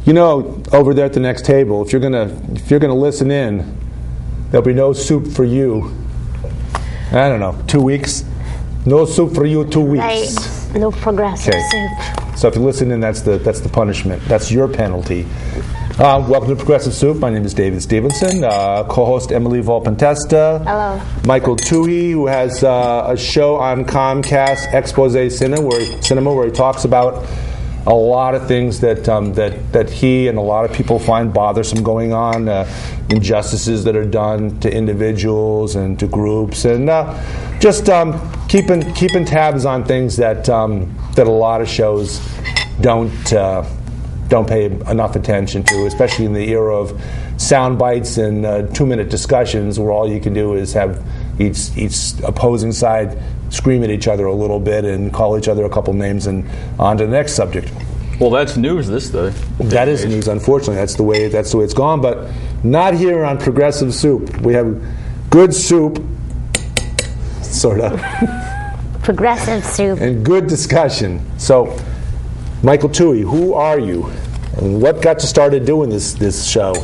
You know, over there at the next table, if you're gonna listen in, there'll be no soup for you. I don't know, 2 weeks. No soup for you, 2 weeks. Right. No progressive soup. So if you listen in, that's the punishment. That's your penalty. Welcome to Progressive Soup. My name is David Stevenson. Co-host Emily Volpintesta. Hello. Michael Tuohey, who has a show on Comcast, Expose Cinema, where he talks about a lot of things that he and a lot of people find bothersome going on, injustices that are done to individuals and to groups, and just keeping tabs on things that a lot of shows don't pay enough attention to, especially in the era of sound bites and 2-minute discussions, where all you can do is have each opposing side scream at each other a little bit and call each other a couple names and on to the next subject. Well, that's news this day. That is news, unfortunately. That's the way it's gone, but not here on Progressive Soup. We have good soup, sort of. Progressive soup. And good discussion. So, Michael Tuohey, who are you? And what got you started doing this show?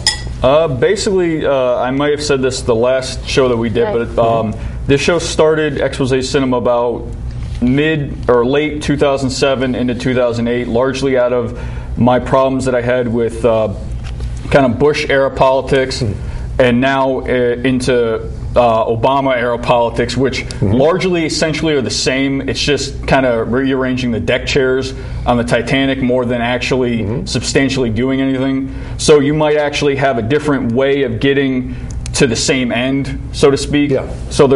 Basically, I might have said this the last show that we did, right. But this show started, Expose Cinema, about mid or late 2007 into 2008, largely out of my problems that I had with kind of Bush-era politics, and now into Obama-era politics, which largely, essentially, are the same. It's just kind of rearranging the deck chairs on the Titanic more than actually substantially doing anything. So you might actually have a different way of getting to the same end, so to speak. Yeah. So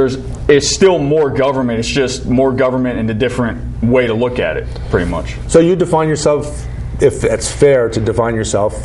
it's still more government. It's just more government in a different way to look at it, pretty much. So you define yourself, if it's fair to define yourself,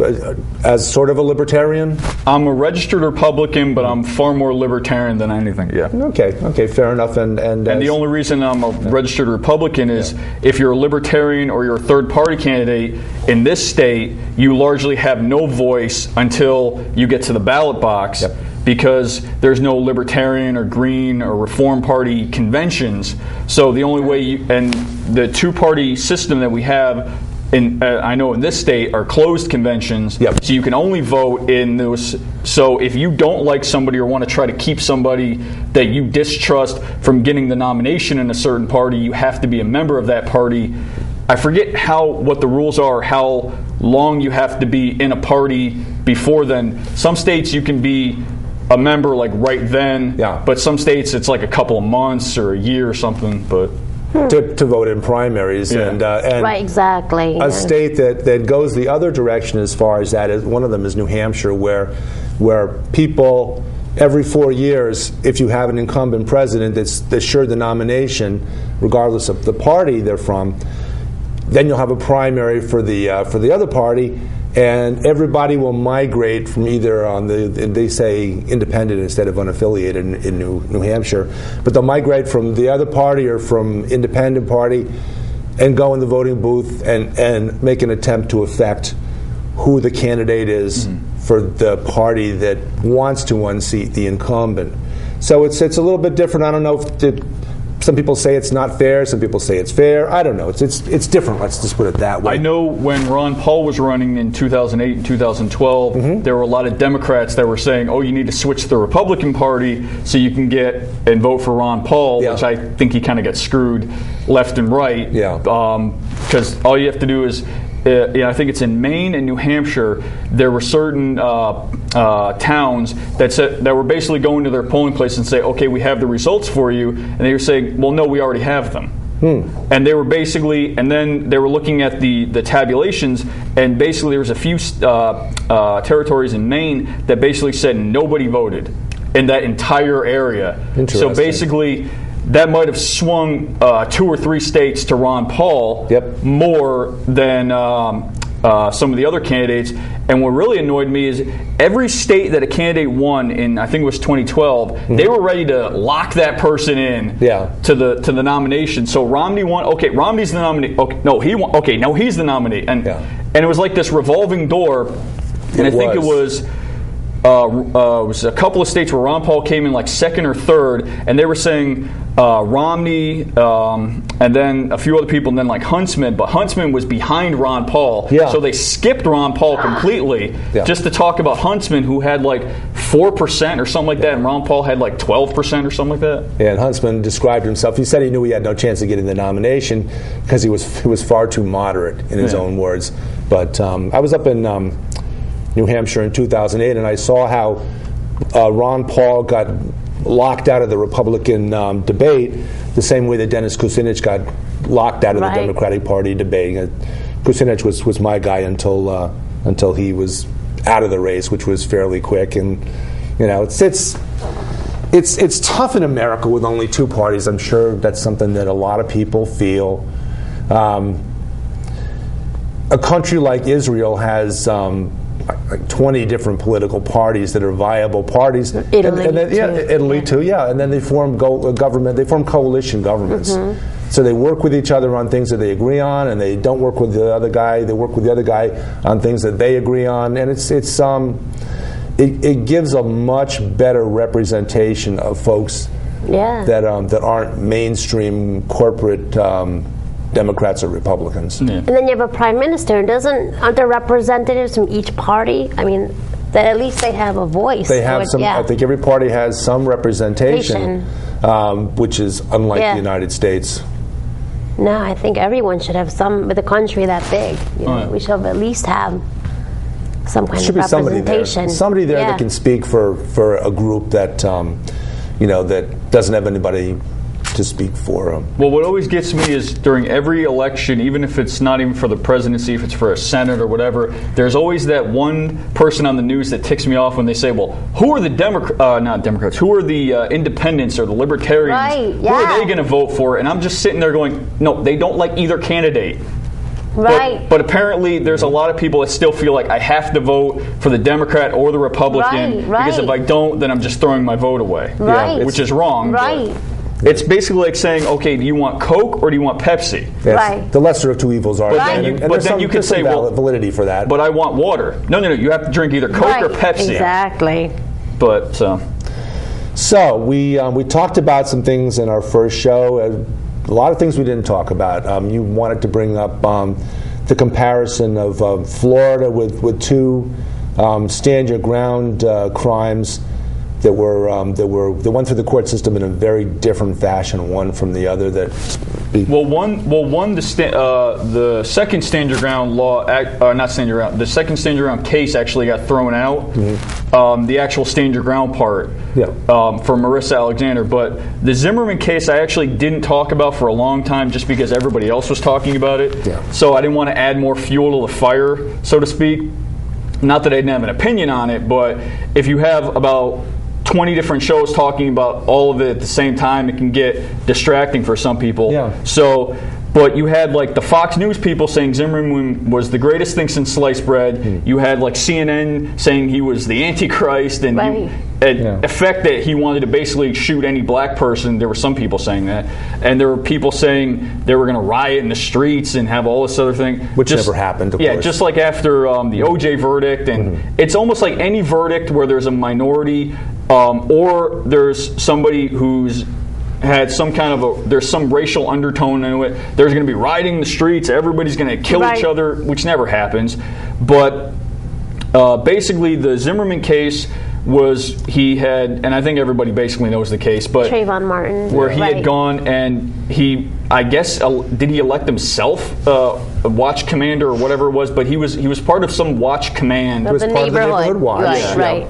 as sort of a libertarian? I'm a registered Republican, but I'm far more libertarian than anything. Yeah. Okay, fair enough. And the only reason I'm a registered Republican is if you're a libertarian or you're a third-party candidate in this state, you largely have no voice until you get to the ballot box. Yep. Because there's no Libertarian or Green or Reform Party conventions. So the only way and the two-party system that we have I know in this state are closed conventions. Yep. So you can only vote in those. So if you don't like somebody or want to try to keep somebody that you distrust from getting the nomination in a certain party, you have to be a member of that party. I forget what the rules are, how long you have to be in a party before then. Some states you can be a member like right then, but some states it's like a couple of months or a year or something. But to vote in primaries, and right, exactly. A state that goes the other direction as far as that is one of them is New Hampshire, where people every 4 years, if you have an incumbent president that's assured the nomination, regardless of the party they're from, then you'll have a primary for the other party. And everybody will migrate from either they say independent instead of unaffiliated in New Hampshire, but they'll migrate from the other party or from independent party and go in the voting booth and make an attempt to affect who the candidate is for the party that wants to unseat the incumbent. So it's a little bit different. I don't know if some people say it's not fair. Some people say it's fair. I don't know. It's different. Let's just put it that way. I know when Ron Paul was running in 2008 and 2012, there were a lot of Democrats that were saying, "Oh, you need to switch to the Republican Party so you can get and vote for Ron Paul," which I think he kind of got screwed left and right. Yeah. Because all you have to do is. I think it's in Maine and New Hampshire. There were certain towns that were basically going to their polling place and say, "Okay, we have the results for you," and they were saying, "Well, no, we already have them." And they were basically, and then they were looking at the tabulations, and basically there was a few territories in Maine that basically said nobody voted in that entire area. So basically, that might have swung 2 or 3 states to Ron Paul more than some of the other candidates. And what really annoyed me is every state that a candidate won in, I think it was 2012, they were ready to lock that person in to the nomination. So Romney won. Okay, Romney's the nominee. Okay, no, he won. Okay, no, he's the nominee. And it was like this revolving door. And I think it was a couple of states where Ron Paul came in like second or third, and they were saying Romney, and then a few other people, and then like Huntsman, but Huntsman was behind Ron Paul, so they skipped Ron Paul completely just to talk about Huntsman, who had like 4% or something like that, and Ron Paul had like 12% or something like that. Yeah, and Huntsman described himself. He said he knew he had no chance of getting the nomination because he was far too moderate, in his own words. But I was up in New Hampshire in 2008, and I saw how Ron Paul got locked out of the Republican debate the same way that Dennis Kucinich got locked out of the Democratic Party debate. Kucinich was my guy until he was out of the race, which was fairly quick. And it's tough in America with only two parties. I'm sure that's something that a lot of people feel. A country like Israel has like 20 different political parties that are viable parties. Italy too. And then they form government. They form coalition governments. So they work with each other on things that they agree on, and they don't work with the other guy. They work with the other guy on things that they agree on, and it gives a much better representation of folks that aren't mainstream corporate Democrats or Republicans. And then you have a prime minister. Aren't there representatives from each party? I mean, that at least they have a voice. They have some. I think every party has some representation, which is unlike the United States. No, I think everyone should have some. With a country that big, we should at least have some kind of representation. Somebody there that can speak for a group that that doesn't have anybody to speak for them. Well, what always gets me is during every election, even if it's not even for the presidency, if it's for a Senate or whatever, there's always that one person on the news that ticks me off when they say, well, who are the not Democrats, who are the independents or the Libertarians? Who are they going to vote for? And I'm just sitting there going, no, they don't like either candidate. But apparently there's a lot of people that still feel like I have to vote for the Democrat or the Republican because if I don't, then I'm just throwing my vote away, which is wrong. It's basically like saying, okay, do you want Coke or do you want Pepsi? The lesser of two evils are. But then you could say, well, validity for that. But I want water. No, you have to drink either Coke or Pepsi. Exactly. But so we talked about some things in our first show. A lot of things we didn't talk about. You wanted to bring up the comparison of Florida with two stand your ground crimes that went through the court system in a very different fashion, one from the other. The second stand your ground law, not stand your ground. The second stand your ground case actually got thrown out. The actual stand your ground part for Marissa Alexander, but the Zimmerman case I actually didn't talk about for a long time, just because everybody else was talking about it. So I didn't want to add more fuel to the fire, so to speak. Not that I didn't have an opinion on it, but if you have about 20 different shows talking about all of it at the same time, it can get distracting for some people. So, but you had like the Fox News people saying Zimmerman was the greatest thing since sliced bread. You had like CNN saying he was the Antichrist, and effect that he wanted to basically shoot any black person. There were some people saying that, and there were people saying they were going to riot in the streets and have all this other thing, which never happened. Of course. Just like after the OJ verdict, and it's almost like any verdict where there's a minority or there's somebody who's had some kind of there's some racial undertone in it. There's going to be rioting in the streets. Everybody's going to kill each other, which never happens. But basically, the Zimmerman case was he had, and I think everybody basically knows the case, but Trayvon Martin, where he had gone and he, I guess, did he elect himself a watch commander or whatever it was? But he was part of some watch command. Of the neighborhood watch, right.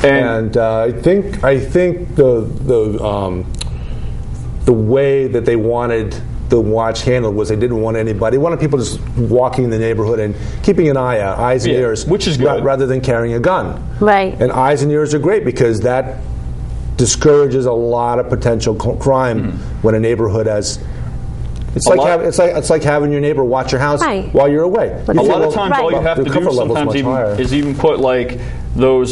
And I think the way that they wanted the watch handled was they didn't want anybody. They wanted people just walking in the neighborhood and keeping an eye out, eyes and ears, which is good, rather than carrying a gun. Right. And eyes and ears are great because that discourages a lot of potential crime when a neighborhood has. It's like having your neighbor watch your house while you're away. A lot of times, all you have to do sometimes is even put like those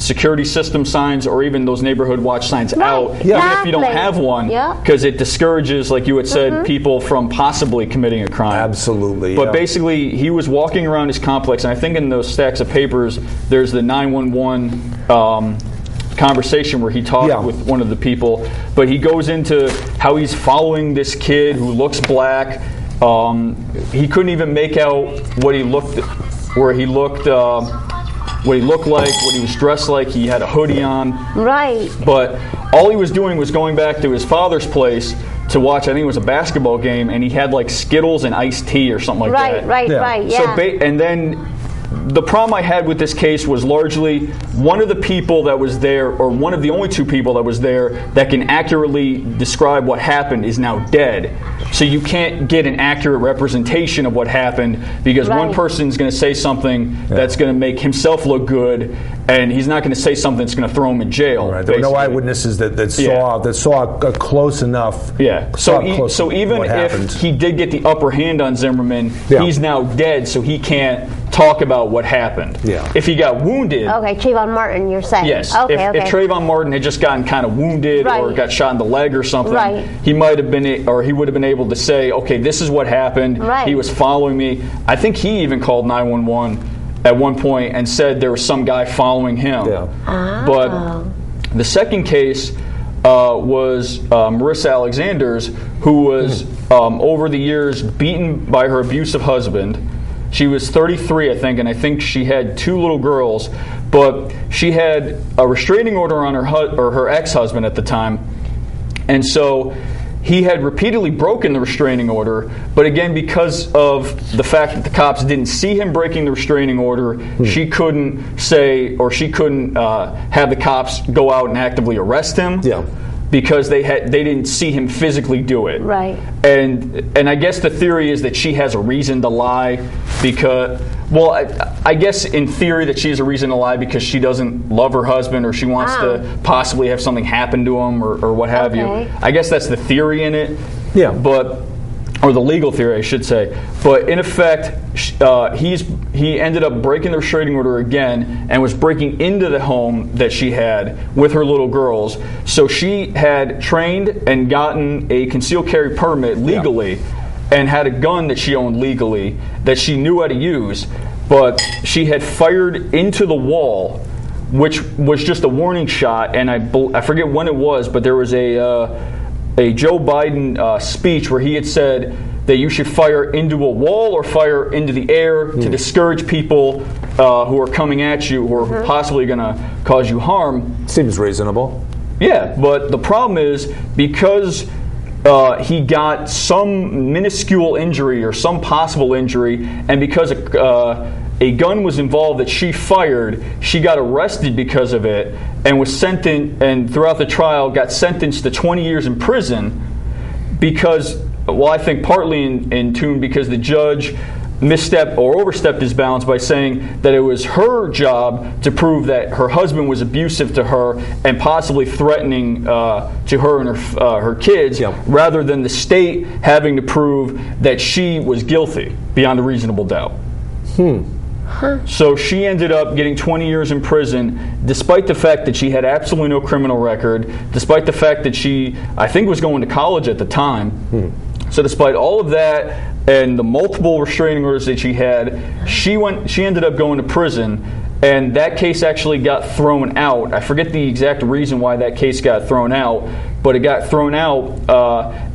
security system signs or even those neighborhood watch signs out, even if you don't have one, because it discourages, like you had said, people from possibly committing a crime. Absolutely. But basically, he was walking around his complex, and I think in those stacks of papers, there's the 911 conversation where he talked with one of the people, but he goes into how he's following this kid who looks black. He couldn't even make out what he looked like, what he was dressed like. He had a hoodie on. Right. But all he was doing was going back to his father's place to watch, I think it was a basketball game, and he had like Skittles and iced tea or something like that. Right, yeah. So, and then the problem I had with this case was largely one of the people that was there, or one of the only two people that was there that can accurately describe what happened is now dead. So you can't get an accurate representation of what happened because one person's going to say something that's going to make himself look good, and he's not going to say something that's going to throw him in jail. Right. There were no eyewitnesses that saw close enough. Yeah. So even if he did get the upper hand on Zimmerman, he's now dead, so he can't talk about what happened. Yeah. If he got wounded. Okay, Trayvon Martin, you're saying. Yes. Okay, if Trayvon Martin had just gotten kind of wounded or got shot in the leg or something, he might have been, or he would have been able to say, okay, this is what happened. He was following me. I think he even called 911 at one point and said there was some guy following him. But the second case was Marissa Alexander's, who was over the years beaten by her abusive husband. She was 33, I think, and I think she had 2 little girls. But she had a restraining order on her ex-husband at the time, and so he had repeatedly broken the restraining order. But again, because of the fact that the cops didn't see him breaking the restraining order, she couldn't say, or she couldn't have the cops go out and actively arrest him. Because they didn't see him physically do it. Right. And I guess the theory is that she has a reason to lie because, well, I guess in theory that she has a reason to lie because she doesn't love her husband, or she wants to possibly have something happen to him, or what have you. I guess that's the theory in it. Or the legal theory, I should say. But in effect, he ended up breaking the restraining order again and was breaking into the home that she had with her little girls. So she had trained and gotten a concealed carry permit legally and had a gun that she owned legally that she knew how to use. But she had fired into the wall, which was just a warning shot. And I forget when it was, but there was a Joe Biden speech where he had said that you should fire into a wall or fire into the air to discourage people who are coming at you, who are possibly going to cause you harm. Seems reasonable. Yeah, but the problem is because he got some minuscule injury or some possible injury, and because a gun was involved that she fired, she got arrested because of it and was sentenced, and throughout the trial got sentenced to 20 years in prison because, well, I think partly in tune because the judge misstepped or overstepped his bounds by saying that it was her job to prove that her husband was abusive to her and possibly threatening to her and her kids, rather than the state having to prove that she was guilty beyond a reasonable doubt. So she ended up getting 20 years in prison, despite the fact that she had absolutely no criminal record, despite the fact that she, I think, was going to college at the time. So despite all of that and the multiple restraining orders that she had, she ended up going to prison, and that case actually got thrown out. I forget the exact reason why that case got thrown out, but it got thrown out,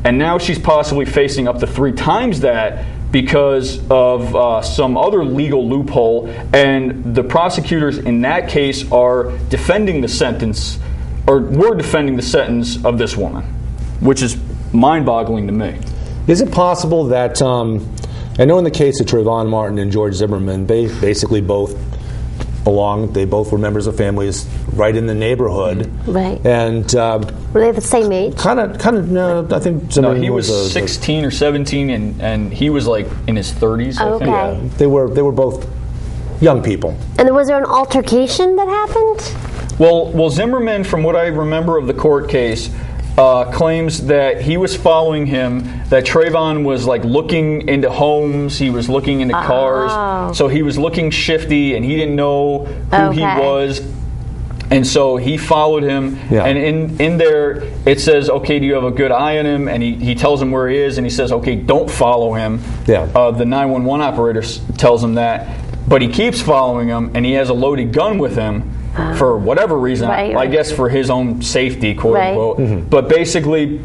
and now she's possibly facing up to 3 times that because of some other legal loophole, and the prosecutors in that case are defending the sentence, or were defending the sentence of this woman, which is mind-boggling to me. Is it possible that, I know in the case of Trayvon Martin and George Zimmerman, they basically both belonged, they both were members of families right in the neighborhood. Right. And were they the same age? Kind of. No, I think Zimmerman he was 16 or 17, and he was like in his 30s. I think. Yeah, they were both young people. And was there an altercation that happened? Well, Zimmerman, from what I remember of the court case, claims that he was following him, that Trayvon was like looking into homes, he was looking into cars, so he was looking shifty and he didn't know who he was, and so he followed him, and in there it says, okay, do you have a good eye on him? And he tells him where he is, and he says, okay, don't follow him. The 911 operator tells him that, but he keeps following him, and he has a loaded gun with him. for whatever reason. I guess for his own safety, quote unquote. But basically,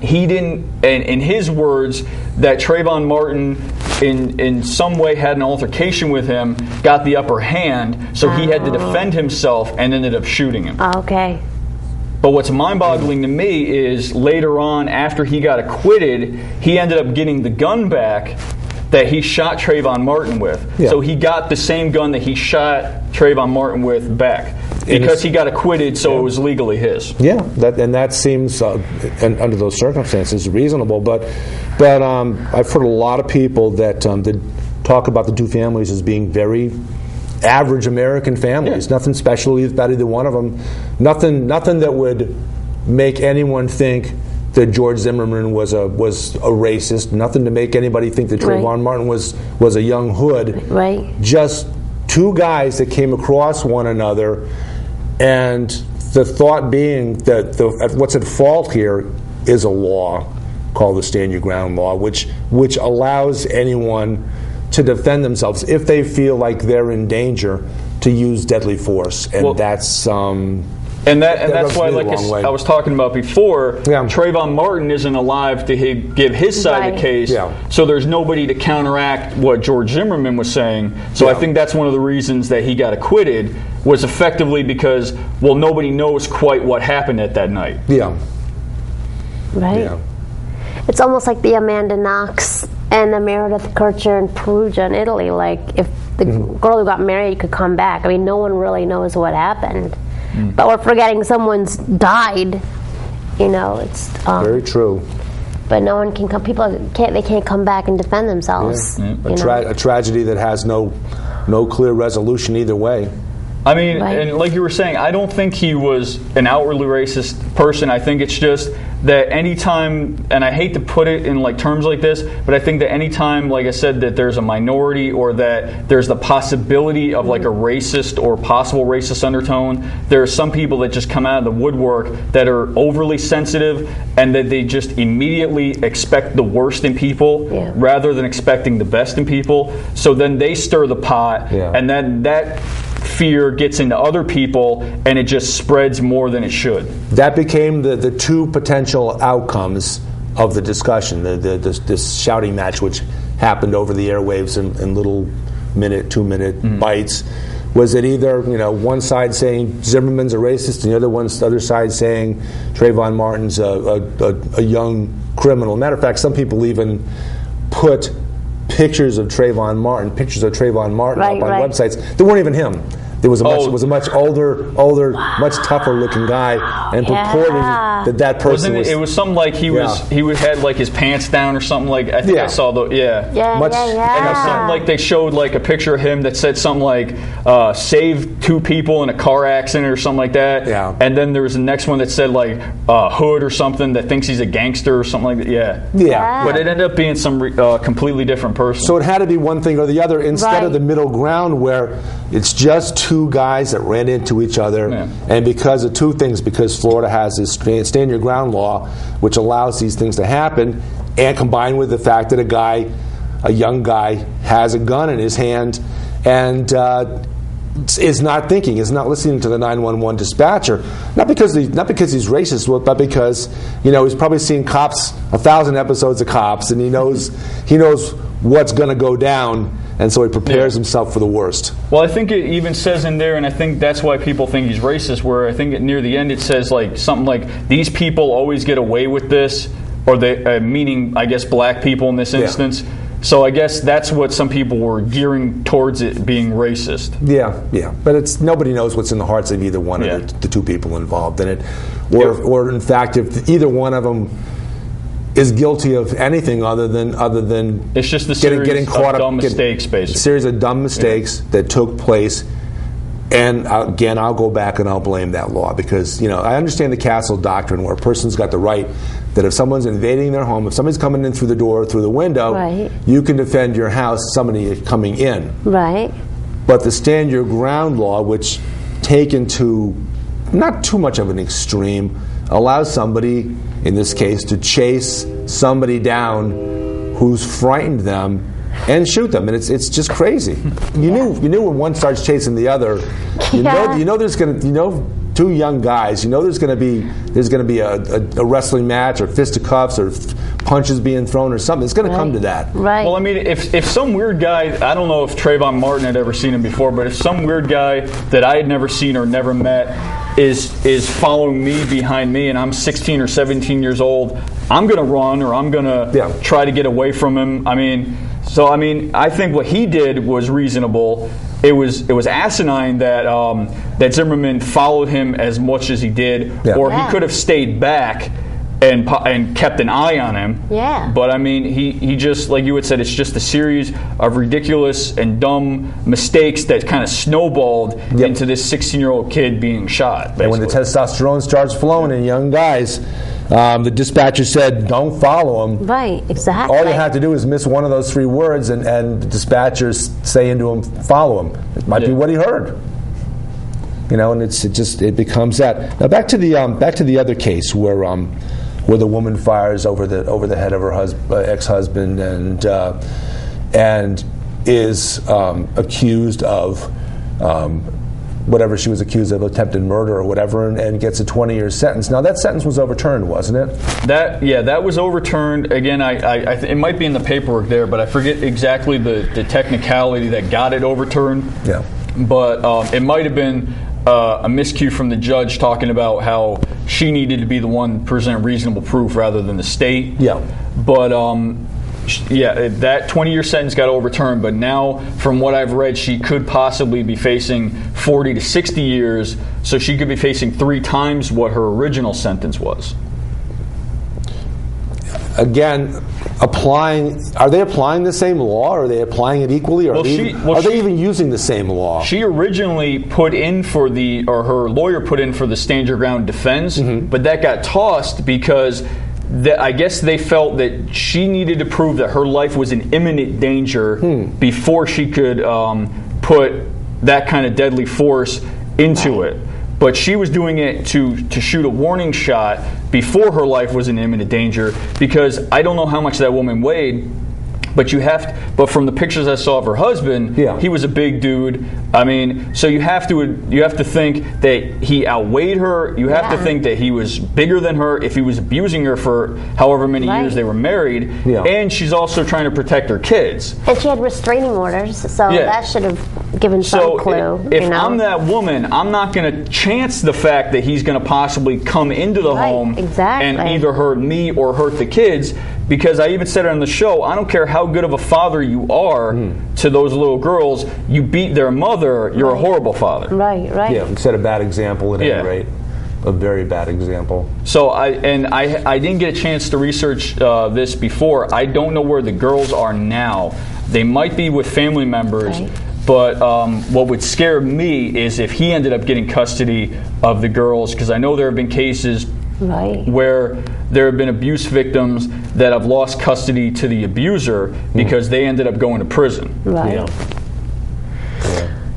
he didn't, in his words, that Trayvon Martin in some way had an altercation with him, got the upper hand, so he had to defend himself and ended up shooting him. Okay. But what's mind-boggling to me is later on, after he got acquitted, he ended up getting the gun back that he shot Trayvon Martin with. Yeah. So he got the same gun that he shot Trayvon Martin with back. Because he got acquitted, so it was legally his. Yeah, that seems, and under those circumstances, reasonable. But I've heard a lot of people that talk about the two families as being very average American families. Yeah. Nothing special about either one of them. Nothing that would make anyone think that George Zimmerman was a racist. Nothing to make anybody think that Trayvon Martin was a young hood. Right. Just two guys that came across one another, and the thought being that what's at fault here is a law called the Stand Your Ground law, which allows anyone to defend themselves if they feel like they're in danger to use deadly force, and that's that's why, like I was talking about before, Trayvon Martin isn't alive to give his side of the case, so there's nobody to counteract what George Zimmerman was saying. So I think that's one of the reasons that he got acquitted, was effectively because, well, nobody knows quite what happened at that night. Yeah. Right. Yeah. It's almost like the Amanda Knox and the Meredith Kercher in Perugia in Italy. Like, if the girl who got married could come back, I mean, no one really knows what happened. But we're forgetting someone's died. You know, it's very true. But no one can come. People can't come back and defend themselves. Yeah. A tragedy that has no clear resolution either way. I mean, and like you were saying, I don't think he was an outwardly racist person. I think it's just that anytime, and I hate to put it in like terms like this, but I think that anytime, like I said, that there's a minority or that there's the possibility of like a racist or possible racist undertone, there are some people that just come out of the woodwork that are overly sensitive and that they just immediately expect the worst in people rather than expecting the best in people. So then they stir the pot, and then that fear gets into other people, and it just spreads more than it should. That became the two potential outcomes of the discussion, this shouting match, which happened over the airwaves in little minute, 2-minute bites. Was it either one side saying Zimmerman's a racist, and the other side saying Trayvon Martin's a young criminal? Matter of fact, some people even put pictures of Trayvon Martin up on websites. They weren't even him. It was a much older, much tougher looking guy, and purporting that person was. It was something like he had like his pants down or something like. I think I saw the And something like they showed like a picture of him that said something like "saved 2 people in a car accident" or something like that. Yeah. And then there was the next one that said like Hood or something that thinks he's a gangster or something like that. Yeah. But it ended up being some completely different person. So it had to be one thing or the other instead of the middle ground where it's just two guys that ran into each other, and because of two things, because Florida has this Stand Your Ground law, which allows these things to happen, and combined with the fact that a young guy has a gun in his hand and is not thinking, is not listening to the 911 dispatcher, not because he's racist, but because he's probably seen Cops, 1,000 episodes of Cops, and he knows what's going to go down. And so he prepares himself for the worst. Well, I think it even says in there, and I think that's why people think he's racist, where I think near the end it says like something like, these people always get away with this, or they, meaning, I guess, black people in this instance. So I guess that's what some people were gearing towards it being racist. Yeah. But nobody knows what's in the hearts of either one of the two people involved in it. Or in fact, if either one of them is guilty of anything other than it's just the series getting caught of dumb mistakes, basically. A series of dumb mistakes that took place. And again, I'll go back and I'll blame that law because I understand the castle doctrine where a person's got the right that if someone's invading their home, if somebody's coming in through the door, through the window, you can defend your house, somebody coming in. Right. But the Stand Your Ground law, which taken to not too much of an extreme, allows somebody, in this case, to chase somebody down who's frightened them and shoot them, and it's just crazy. You knew when one starts chasing the other, you know there's gonna two young guys, there's gonna be a wrestling match or fisticuffs or punches being thrown or something. It's gonna come to that. Right. Well, I mean, if some weird guy, I don't know if Trayvon Martin had ever seen him before, but if some weird guy that I had never seen or never met is following me behind me, and I'm 16 or 17 years old, I'm gonna run or I'm gonna try to get away from him. I mean, I think what he did was reasonable. It was asinine that that Zimmerman followed him as much as he did, or he could have stayed back and kept an eye on him. Yeah. But I mean, he just, like you had said, it's just a series of ridiculous and dumb mistakes that kind of snowballed into this 16-year-old kid being shot. Basically. And when the testosterone starts flowing in young guys, the dispatcher said, "Don't follow him." Right, exactly. All you have to do is miss one of those 3 words, and the dispatcher's saying to him, "Follow him." It might be what he heard. And it becomes that. Now back to the other case where the woman fires over the head of her ex-husband and is accused of whatever she was accused of, attempted murder or whatever, and gets a 20-year sentence. Now that sentence was overturned, wasn't it? That was overturned. Again, it might be in the paperwork there, but I forget exactly the technicality that got it overturned. Yeah. But it might have been a miscue from the judge talking about how she needed to be the one to present reasonable proof rather than the state. Yeah. But that 20-year sentence got overturned, but now, from what I've read, she could possibly be facing 40 to 60 years, so she could be facing 3 times what her original sentence was. Again, are they applying the same law? Are they applying it equally? Or are they even using the same law? She originally put in for her lawyer put in for the stand your ground defense, but that got tossed because I guess they felt that she needed to prove that her life was in imminent danger before she could put that kind of deadly force into it. But she was doing it to shoot a warning shot before her life was in imminent danger, because I don't know how much that woman weighed, but but from the pictures I saw of her husband, he was a big dude. I mean, so you have to think that he outweighed her. You have to think that he was bigger than her if he was abusing her for however many years they were married. And she's also trying to protect her kids. And she had restraining orders, so that should have given some clue. If I'm that woman, I'm not going to chance the fact that he's going to possibly come into the home and either hurt me or hurt the kids. Because I even said it on the show, I don't care how good of a father you are to those little girls, you beat their mother, you're a horrible father. Right. Yeah, you set a bad example at any rate. A very bad example. So I didn't get a chance to research this before. I don't know where the girls are now. They might be with family members. Right. But what would scare me is if he ended up getting custody of the girls, because I know there have been cases where there have been abuse victims that have lost custody to the abuser because they ended up going to prison. Right.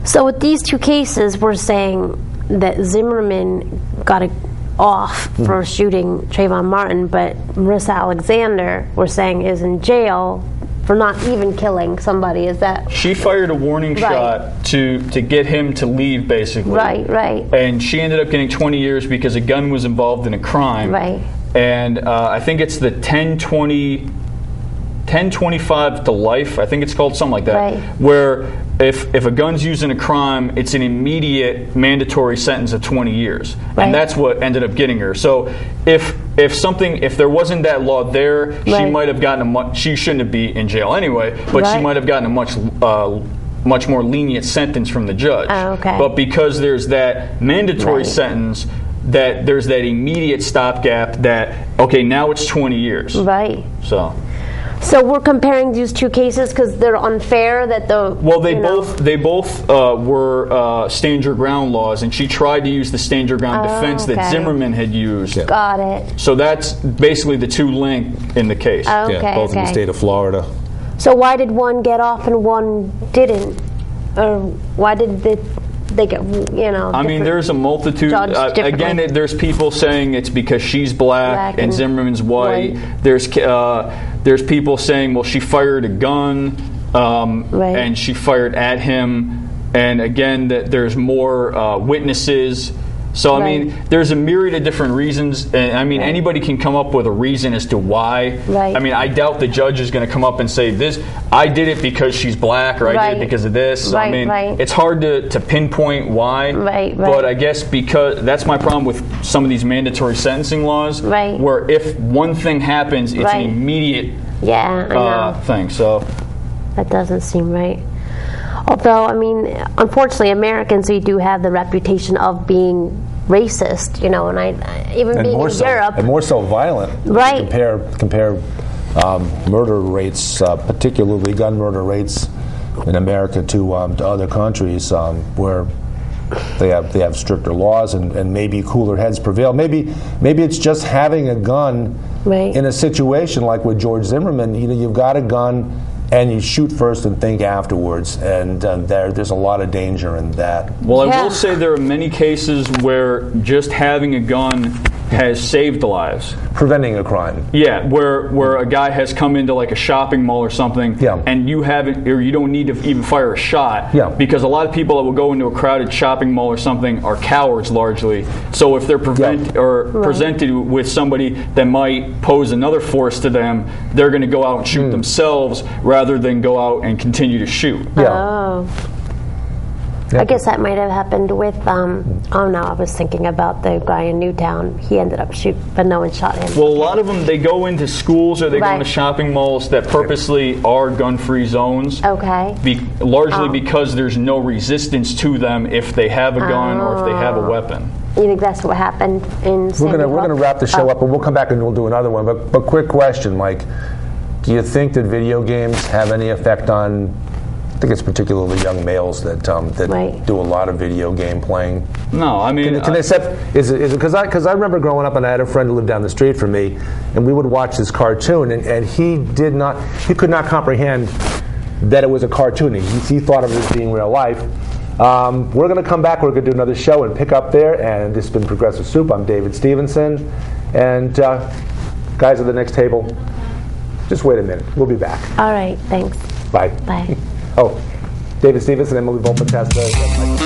So with these 2 cases, we're saying that Zimmerman got it off for shooting Trayvon Martin, but Marissa Alexander, we're saying, is in jail for not even killing somebody. Is that? She fired a warning shot to get him to leave, basically. Right. And she ended up getting 20 years because a gun was involved in a crime. Right. And I think it's the 1025 to life, I think it's called, something like that, where if a gun's used in a crime, it's an immediate mandatory sentence of 20 years. And that's what ended up getting her. So if there wasn't that law there, she might have gotten she shouldn't be in jail anyway, but she might have gotten a much more lenient sentence from the judge. But because there's that mandatory sentence, that there's that immediate stopgap that, now it's 20 years. Right. So we're comparing these 2 cases because they're unfair. They both were stand your ground laws, and she tried to use the stand your ground defense that Zimmerman had used. Got it. So that's basically the 2 link in the case. Both in the state of Florida. So why did one get off and one didn't? Or why did they get, I mean, there's a multitude. Again, there's people saying it's because she's black and Zimmerman's white. There's people saying, well, she fired a gun and she fired at him. And again, that there's more witnesses. So, I mean, there's a myriad of different reasons. And, I mean, anybody can come up with a reason as to why. I mean, I doubt the judge is going to come up and say, "This, I did it because she's black," or "I did it because of this." So, I mean, it's hard to pinpoint why. But I guess because that's my problem with some of these mandatory sentencing laws, where if one thing happens, it's an immediate thing. So that doesn't seem right. Although, I mean, unfortunately, Americans, we do have the reputation of being racist, you know, and even being in Europe. And more so violent. Compare murder rates, particularly gun murder rates in America to other countries where they have stricter laws and maybe cooler heads prevail. Maybe it's just having a gun in a situation like with George Zimmerman. You know, you've got a gun, and you shoot first and think afterwards, and there's a lot of danger in that. Well, I will say there are many cases where just having a gun has saved lives. Preventing a crime. Yeah, where a guy has come into like a shopping mall or something, and you don't need to even fire a shot, because a lot of people that will go into a crowded shopping mall or something are cowards largely. So if they're presented with somebody that might pose another force to them, they're going to go out and shoot themselves rather than go out and continue to shoot. I guess that might have happened with, I was thinking about the guy in Newtown. He ended up shooting, but no one shot him. Well, a lot of them, they go into schools or they go into shopping malls that purposely are gun-free zones. Largely because there's no resistance to them if they have a gun or if they have a weapon. You think that's what happened in San Diego? We're going to wrap the show up, and we'll come back and we'll do another one. But quick question, Mike. Do you think that video games have any effect on, I think it's particularly young males that do a lot of video game playing? No, I mean, can they set? Is it because I remember growing up and I had a friend who lived down the street from me, and we would watch this cartoon, and he could not comprehend that it was a cartoon. He thought of it as being real life. We're going to come back. We're going to do another show and pick up there. And this has been Progressive Soup. I'm David Stevenson, and guys at the next table, just wait a minute. We'll be back. All right. Thanks. Bye. Bye. Oh, David Stevenson, Emily Volpintesta.